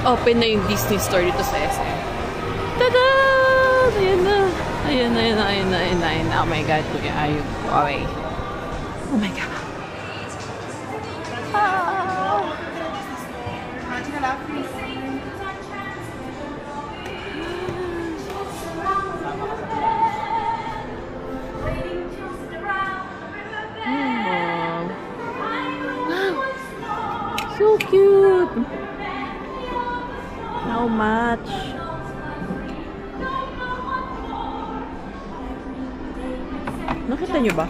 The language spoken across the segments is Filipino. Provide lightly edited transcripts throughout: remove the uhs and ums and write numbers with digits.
open na yung Disney Store dito sa SM. Tada! Ayan na. Ayan na, ayan na, ayan na, ayan na, ayan na. Oh my God, Kuya Ayub. Okay. Oh my God. So cute. How much? Nakita niyo ba?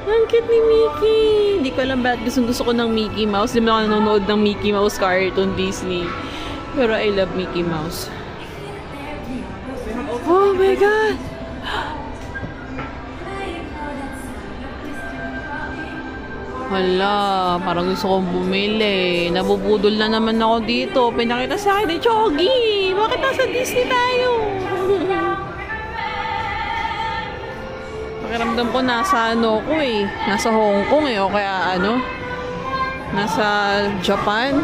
Ang cute ni Mickey. Hindi ko alam bakit gusto ko ng Mickey Mouse. Hindi mo ako nanonood ng Mickey Mouse cartoon Disney. Pero I love Mickey Mouse. Oh my God! Hala, parang gusto kong bumili. Nabubudol na naman ako dito. Pinakita sa akin ni Choggy. Bakit nasa Disney tayo? Pakiramdam ko nasa ano ko eh. Nasa Hong Kong eh. O kaya ano? Nasa Japan.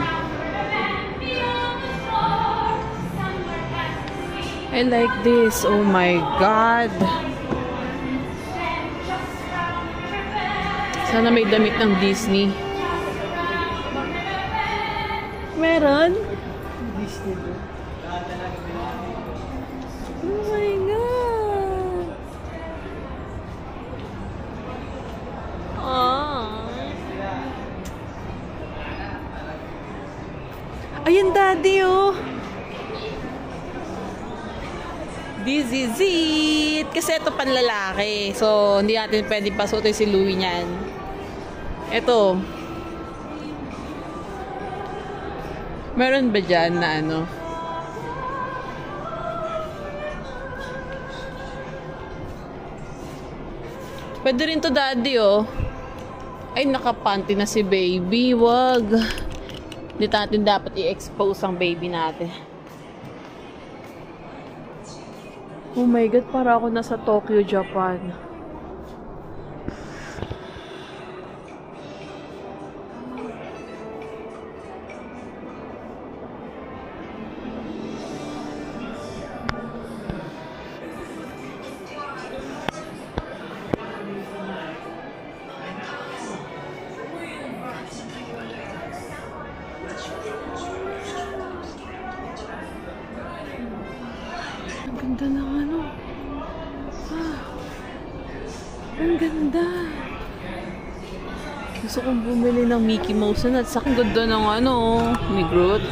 I like this. Oh my God. Sana may damit ng Disney. Meron? Disney do. Oh my God. Oh. Ayan, Daddy, oh. This is it. Kasi ito panlalaki. So, hindi natin pwede pasutin si Louie niyan. Ito. Meron ba dyan na ano? Pwede rin to, Daddy, oh. Ay, nakapanty na si baby. Wag. Hindi natin dapat i-expose ang baby natin. Oh my God, para ako nasa Tokyo, Japan. Ang ganda ng ano. Ang ganda. Gusto kong bumili ng Mickey Mouse na at sakang ganda ng ano, ni Groot.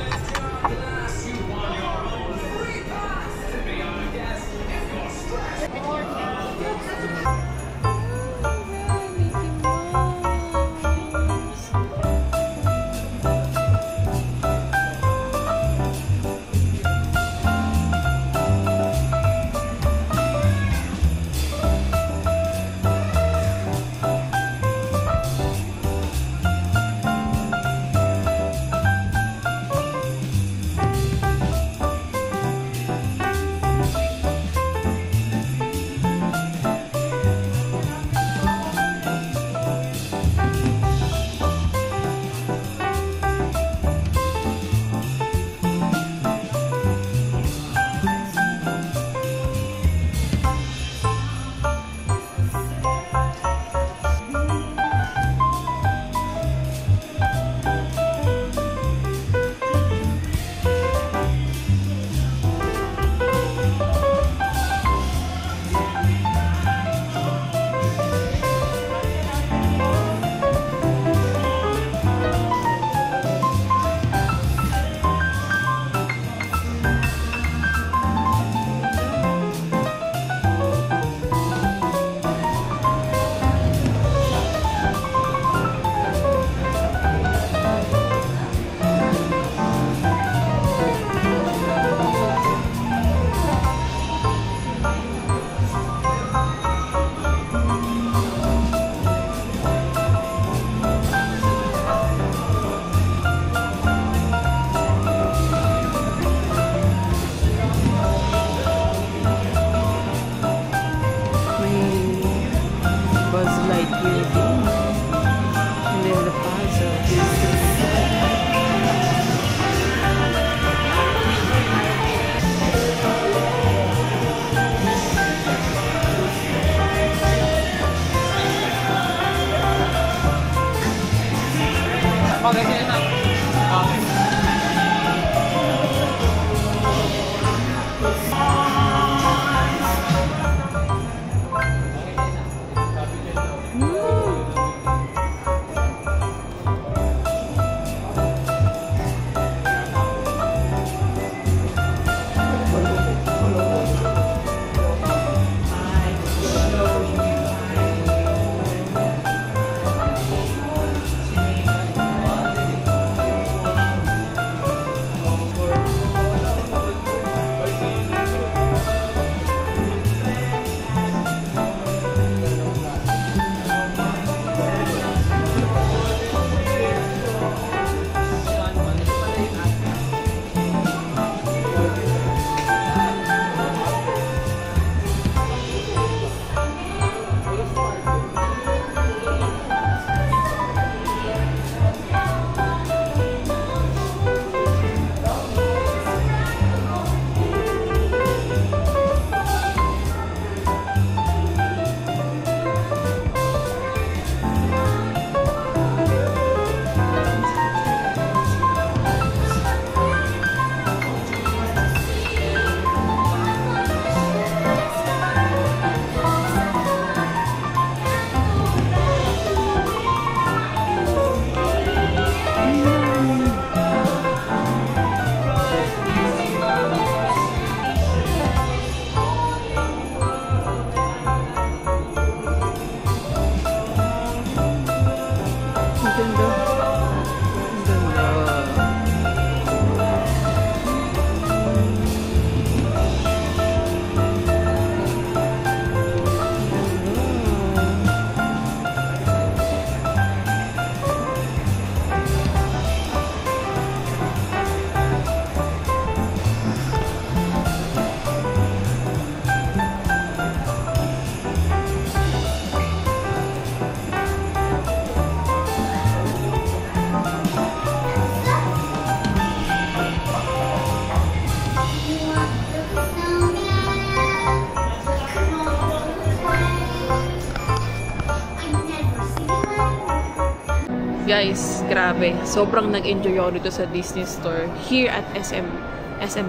Guys, grabe. Sobrang nag-enjoy ako dito sa Disney Store here at SM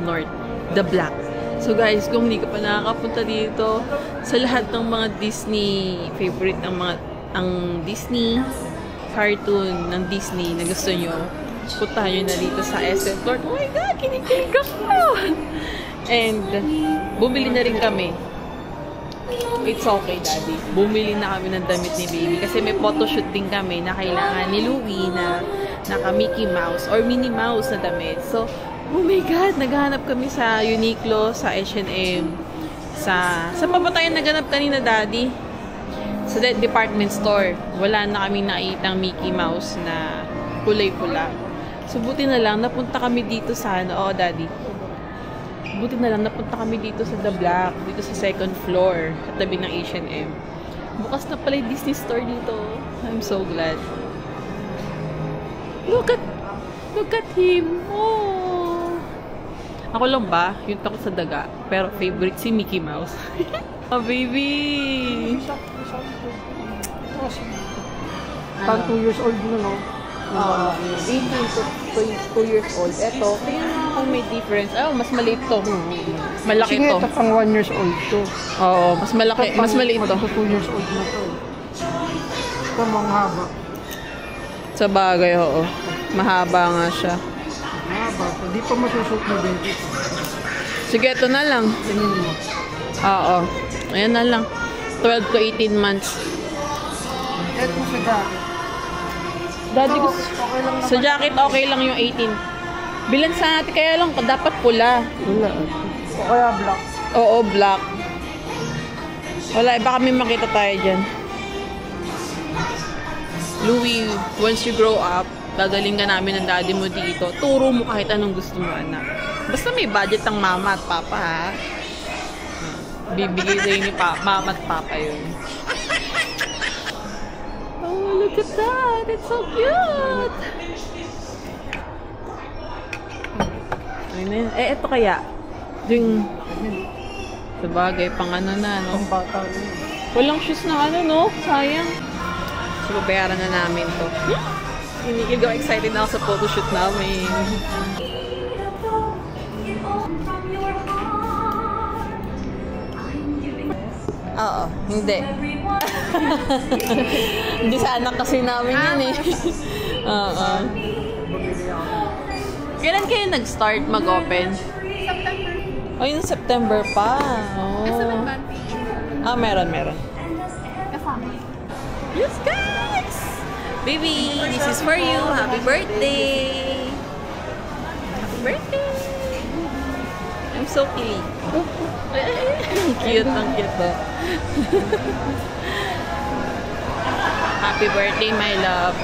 North, The Black. So guys, kung hindi ka pa nakakapunta dito, sa lahat ng mga Disney, favorite ang Disney, cartoon ng Disney na gusto nyo, puntahan nyo na dito sa SM North. Oh my God, kinikilig ako! And, bumili na rin kami. It's okay, Daddy. Bumili na kami ng damit ni Baby. Kasi may photoshoot din kami na kailangan ni Louie na naka Mickey Mouse or Minnie Mouse na damit. So, oh my God, naghahanap kami sa Uniqlo, sa H&M, sa pa ba tayo naghanap kanina, Daddy? Sa department store. Wala na kami nakitang Mickey Mouse na kulay-pula. So, buti na lang, napunta kami dito sa ano, oh, Daddy. Buti na lang, napunta kami dito sa The Black, dito sa second floor, at tabi ng H&M. Bukas na pala yung Disney Store dito. I'm so glad. Look at him! Oh! Ako lang ba? Yung takot sa daga. Pero favorite si Mickey Mouse. Oh, baby! Pag 2 years old na, no? 18 to 2 years old. Eto, tingnan mo kung may difference. Oh, mas maliit to. Malaki Sige, to. ito pang 1 years old to. Oo, mas malaki. Mas maliit to. Ito 2 years old na to. Ito mga haba. Sa bagay, oo. Mahaba nga siya. Haba to. Di pa masusot na din ito. Sige, ito na lang. Tingin mo. Oo. Ayan na lang. 12 to 18 months. Ito sa jacket. Daddy, Ito, gusto. okay lang naman. Sa jacket, okay lang yung 18. Bilan sa natin, kaya lang, dapat pula. Wala. O kaya black. Oo, black. Wala, baka may makita tayo dyan. Louie, once you grow up, dadaling ka namin ng daddy mo dito. Turo mo kahit anong gusto mo, anak. Basta may budget ang mama at papa, ha? Bibigay sa'yo ni mama at papa yun. Oh, look at that! It's so cute! Eh, ito kaya. Yung sabagay, pang ano na, no? Ang bata rin. Walang shoes na ano, no? Sayang. So, babayaran na namin to. Inikigaw, excited na ako sa photoshoot namin. Oo, hindi. Hindi sa anak kasi namin yun eh. Oo. Kailan kayo nag-start mag-open? September. Oh, yung September pa. Oh. Meron. Kasama. Yes, guys! Baby, this is for you. Happy birthday! Happy birthday! I'm so cute. Ang cute ba? Happy birthday, my love.